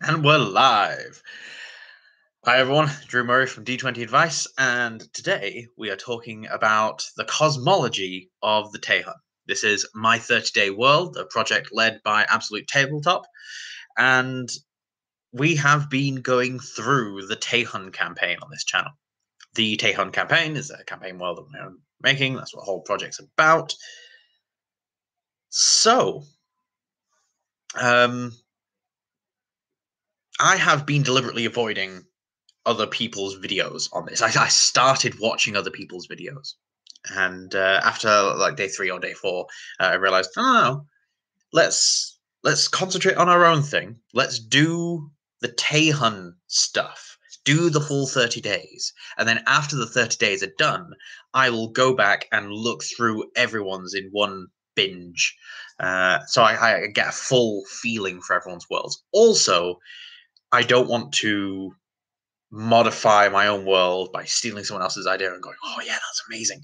And we're live. Hi everyone, Drew Murray from D20 Advice, and today we are talking about the cosmology of the Taihun. This is My 30-Day World, a project led by Absolute Tabletop, and we have been going through the Taihun campaign on this channel. The Taihun campaign is a campaign world that we're making. That's what the whole project's about. So, I have been deliberately avoiding other people's videos on this. I started watching other people's videos, and after like day 3 or day 4, I realized, no, let's concentrate on our own thing. Let's do the Taihun stuff. Do the full 30 days, and then after the 30 days are done, I will go back and look through everyone's in one binge, so I get a full feeling for everyone's worlds. Also, I don't want to modify my own world by stealing someone else's idea and going, oh yeah, that's amazing.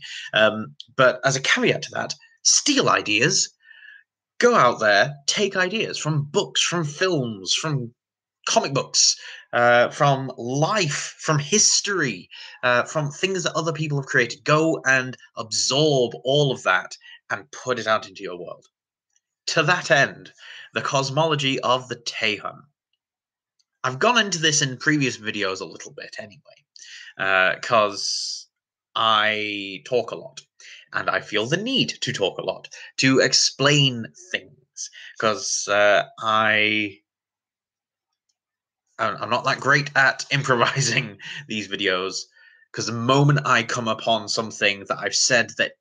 But as a caveat to that, steal ideas, go out there, take ideas from books, from films, from comic books, from life, from history, from things that other people have created. Go and absorb all of that and put it out into your world. To that end, the cosmology of the Taihun. I've gone into this in previous videos a little bit anyway, because I talk a lot, and I feel the need to talk a lot, to explain things, because I'm not that great at improvising these videos, because the moment I come upon something that I've said that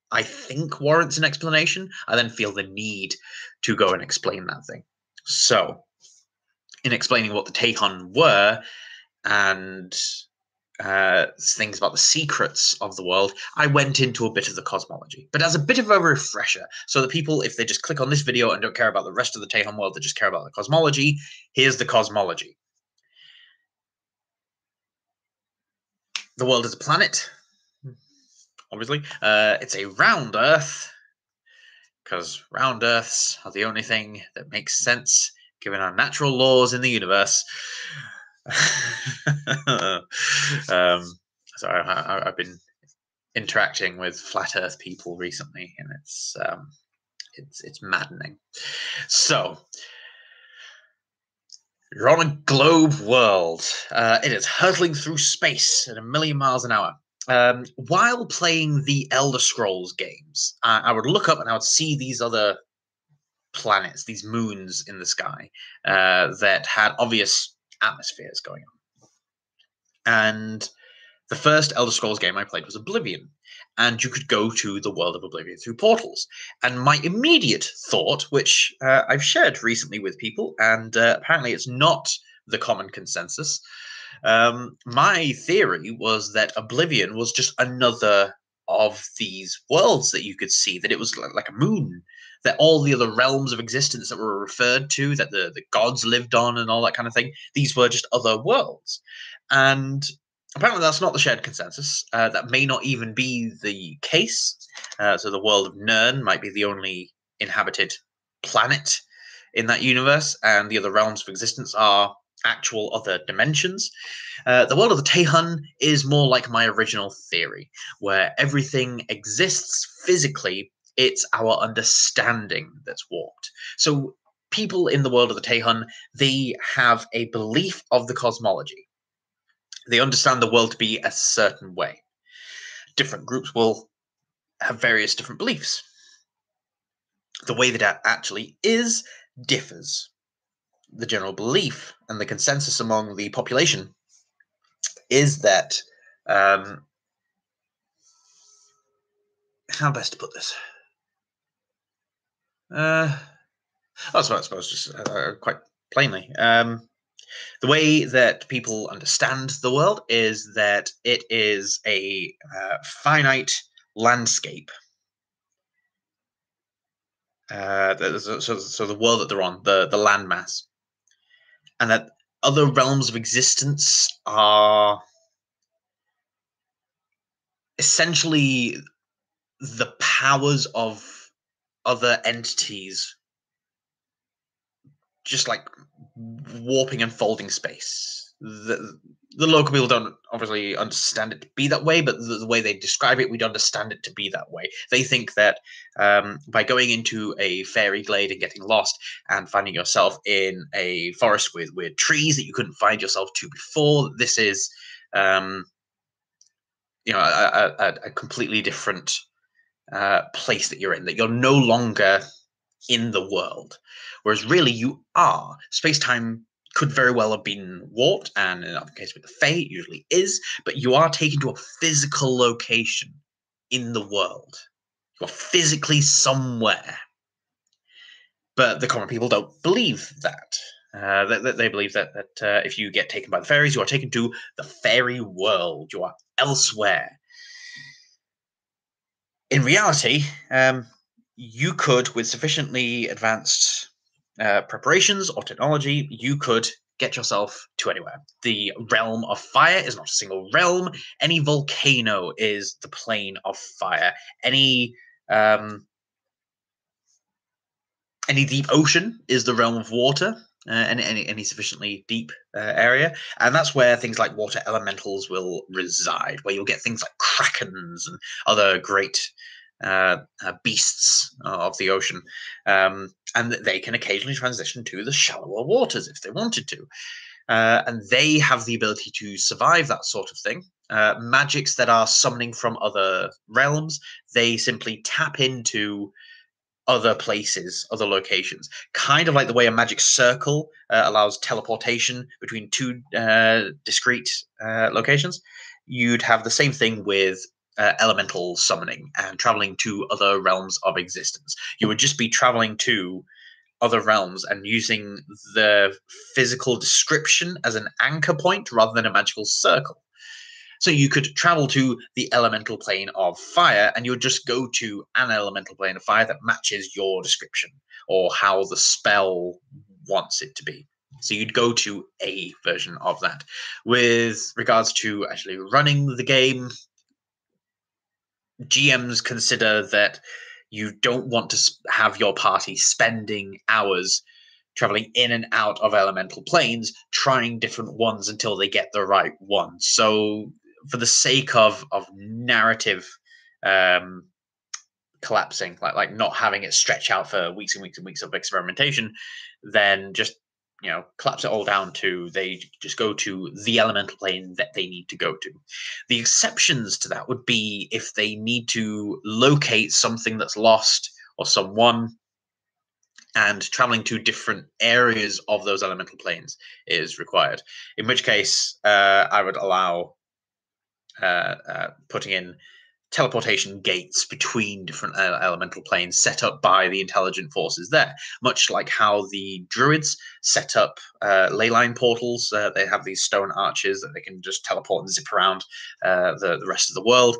I think warrants an explanation, I then feel the need to go and explain that thing. So, in explaining what the Taihun were, and things about the secrets of the world, I went into a bit of the cosmology, but as a bit of a refresher, so that people, if they just click on this video and don't care about the rest of the Taihun world, they just care about the cosmology, here's the cosmology. The world is a planet, obviously. It's a round Earth, because round Earths are the only thing that makes sense given our natural laws in the universe. Sorry, I've been interacting with flat Earth people recently, and it's maddening. So, you're on a globe world. It is hurtling through space at 1,000,000 miles an hour. While playing the Elder Scrolls games, I would look up and I would see these other planets, these moons in the sky, that had obvious atmospheres going on. And the first Elder Scrolls game I played was Oblivion, and you could go to the world of Oblivion through portals. And my immediate thought, which I've shared recently with people, and apparently it's not the common consensus, my theory was that Oblivion was just another of these worlds that you could see, that it was like a moon, that all the other realms of existence that were referred to, that the gods lived on and all that kind of thing, these were just other worlds. And apparently that's not the shared consensus. That may not even be the case. So the world of Nirn might be the only inhabited planet in that universe, and the other realms of existence are actual other dimensions. The world of the Taihun is more like my original theory, where everything exists physically. It's our understanding that's warped. So people in the world of the Taihun, they have a belief of the cosmology. They understand the world to be a certain way. Different groups will have various different beliefs. The way that it actually is differs. The general belief and the consensus among the population is that, how best to put this? I suppose just quite plainly. The way that people understand the world is that it is a finite landscape. So the world that they're on, the landmass, and that other realms of existence are essentially the powers of other entities, just like warping and folding space. The local people don't obviously understand it to be that way, but the way they describe it, we'd understand it to be that way. They think that by going into a fairy glade and getting lost and finding yourself in a forest with weird trees that you couldn't find yourself to before, this is a completely different place that you're in, that you're no longer in the world. Whereas really you are. Space-time could very well have been warped, and in the case with the Fae, it usually is, but you are taken to a physical location in the world. You're physically somewhere. But the common people don't believe that. They believe that if you get taken by the fairies, you are taken to the fairy world. You are elsewhere. In reality, you could, with sufficiently advanced preparations or technology, you could get yourself to anywhere. The realm of fire is not a single realm. Any volcano is the plane of fire. Any deep ocean is the realm of water. Any sufficiently deep area, and that's where things like water elementals will reside, where you'll get things like krakens and other great beasts of the ocean, and they can occasionally transition to the shallower waters if they wanted to, and they have the ability to survive that sort of thing. Magics that are summoning from other realms, they simply tap into other places, other locations, kind of like the way a magic circle allows teleportation between two discrete locations. You'd have the same thing with elemental summoning and traveling to other realms of existence. You would just be traveling to other realms and using the physical description as an anchor point rather than a magical circle. So you could travel to the elemental plane of fire, and you would just go to an elemental plane of fire that matches your description or how the spell wants it to be. So you'd go to a version of that. With regards to actually running the game, GMs consider that you don't want to have your party spending hours traveling in and out of elemental planes, trying different ones until they get the right one. So for the sake of narrative collapsing, like not having it stretch out for weeks and weeks and weeks of experimentation, then just collapse it all down to they just go to the elemental plane that they need to go to. The exceptions to that would be if they need to locate something that's lost or someone, and traveling to different areas of those elemental planes is required. In which case, I would allow putting in teleportation gates between different elemental planes set up by the intelligent forces there, much like how the druids set up ley line portals. They have these stone arches that they can just teleport and zip around the rest of the world.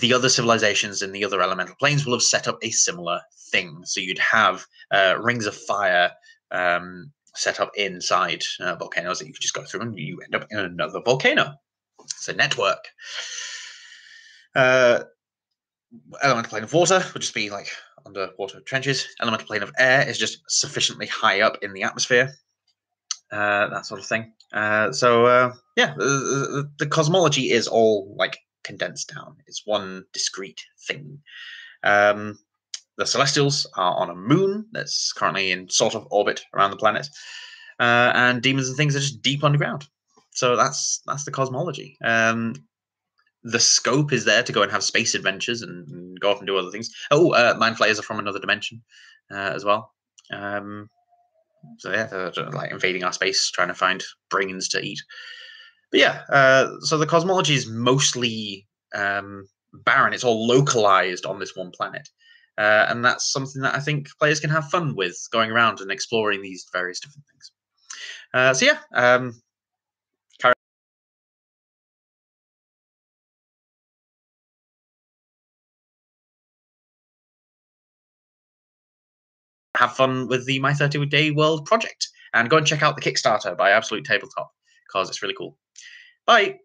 The other civilizations in the other elemental planes will have set up a similar thing. So you'd have rings of fire set up inside volcanoes that you could just go through, and you end up in another volcano. It's a network. Elemental plane of water would just be like underwater trenches. Elemental plane of air is just sufficiently high up in the atmosphere. That sort of thing. Yeah, the cosmology is all like condensed down. It's one discrete thing. The Celestials are on a moon that's currently in sort of orbit around the planet, and demons and things are just deep underground. So that's the cosmology. The scope is there to go and have space adventures and go off and do other things. Mind flayers are from another dimension as well. So yeah, they're like invading our space, trying to find brains to eat. But yeah, so the cosmology is mostly barren. It's all localized on this one planet. And that's something that I think players can have fun with, going around and exploring these various different things. So yeah, have fun with the My 30 Day World project, and go and check out the Kickstarter by Absolute Tabletop, because it's really cool. Bye!